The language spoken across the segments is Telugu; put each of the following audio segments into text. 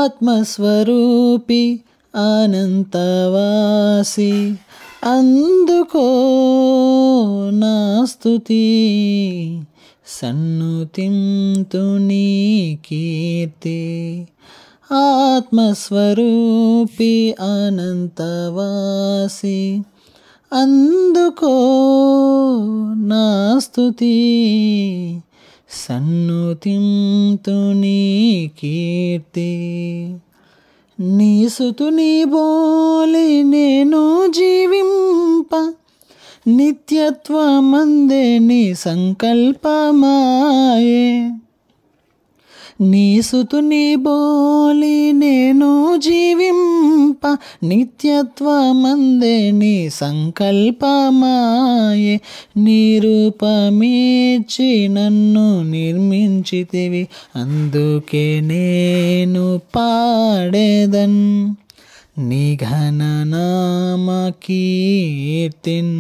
ఆత్మస్వరూపి అనంతవాసి అందుకో నా స్తుతి సన్నుతింతు నీ కీర్తి ఆత్మస్వరూపి అనంతవాసి అందుకో నా స్తుతి సన్నుతింతు నీ కీర్తి నీ సుతుని బోలి నేను జీవింప నిత్యత్వమందే నీ సంకల్పమాయే నీ సుతుని బోలి నేను జీవింప నిత్యత్వమందే నీ సంకల్పమాయే నీ రూపమిచ్చి నన్ను నిర్మించితివి అందుకే నేను పాడేదన్ నీ ఘననామ కీర్తిన్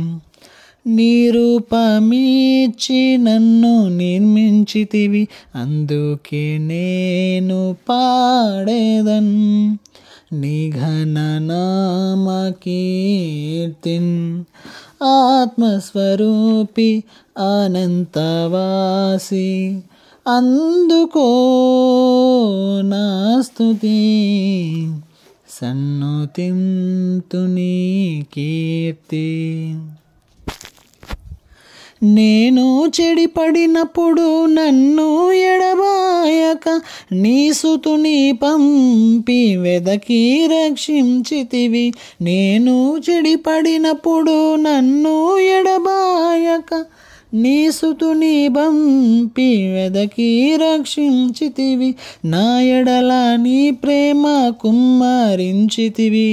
నీ రూపమిచ్చి నన్ను నిర్మించితివి అందుకే నేను పాడేదన్ నీ ఘననామ కీర్తిన్ ఆత్మస్వరూపి అనంతవాసి అందుకో నా స్తుతి సన్నుతింతు నీ కీర్తి నేను చెడిపడినప్పుడు నన్ను ఎడబాయక నీ సుతుని పంపి వెదకి రక్షించితివి నేను చెడిపడినప్పుడు నన్ను ఎడబాయక నీ సుతుని పంపి వెదకి రక్షించితివి నా ఎడల నీ ప్రేమ కుమ్మరించితివి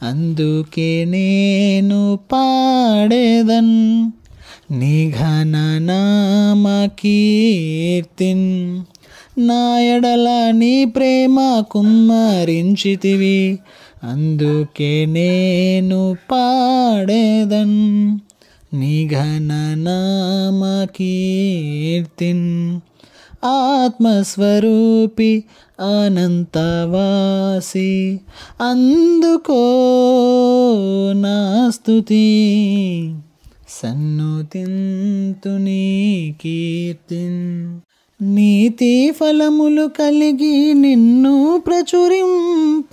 అందుకే నేను పాడేదన్ నీ ఘననామ కీర్తిన్ నా ఎడల నీ ప్రేమ కుమ్మరించితివి అందుకే నేను పాడేదన్ నీ ఘననామ కీర్తిన్ ఆత్మస్వరూపి అనంతవాసి అందుకో నా స్తుతి సన్నుతింతు నీ కీర్తిన్ నీతి ఫలములు కలిగి నిన్ను ప్రచురింప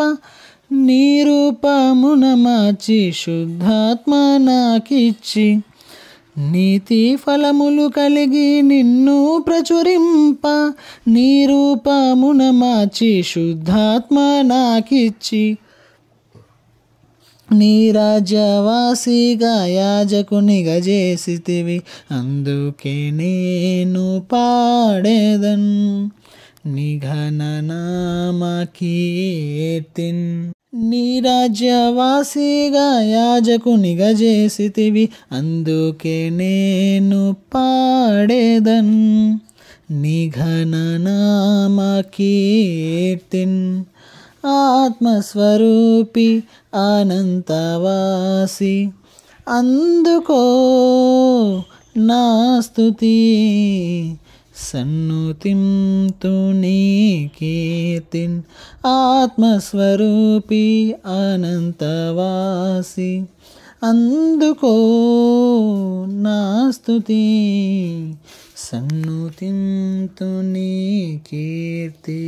నీ రూపమున మార్చి శుద్ధాత్మ నాకిచ్చి నీతి ఫలములు కలిగి నిన్ను ప్రచురింప నీ రూపమున మార్చి శుద్ధాత్మ నాకిచ్చి నీ రాజ్యవాసిగా యాజకునిగా చేసితివి అందుకే నేను పాడేదన్ నీ ఘననామ కీర్తిన్ నీ రాజ్యవాసిగా యాజకునిగా చేసితివి అందుకే నేను పాడేదన్ నీ ఘననామ కీర్తిన్ ఆత్మస్వరూపి అనంతవాసి అందుకో నా స్తుతి సన్నుతింతు నీ కీర్తిన్ ఆత్మస్వరూపి అనంతవాసి అందుకో నా స్తుతి సన్నుతింతు నీ కీర్తి